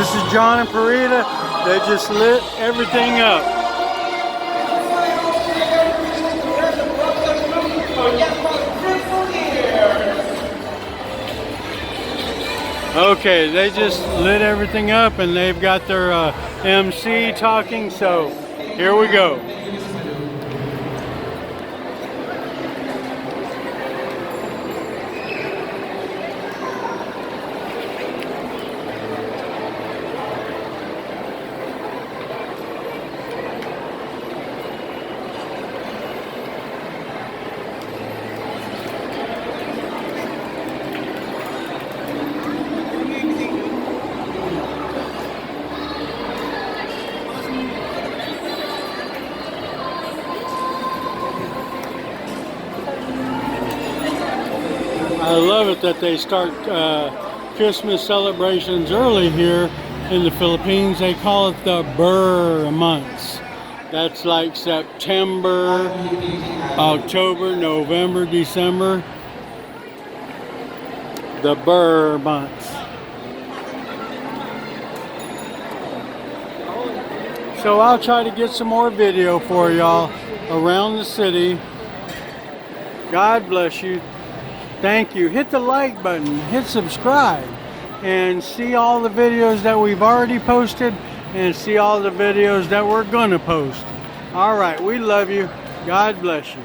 This is John and Parita. They just lit everything up. Okay, they just lit everything up and they've got their MC talking, so here we go. I love it that they start Christmas celebrations early here in the Philippines. They call it the Burr months. That's like September, October, November, December. The Burr months. So I'll try to get some more video for y'all around the city. God bless you. Thank you. Hit the like button, hit subscribe, and see all the videos that we've already posted and see all the videos that we're gonna post. All right, we love you. God bless you.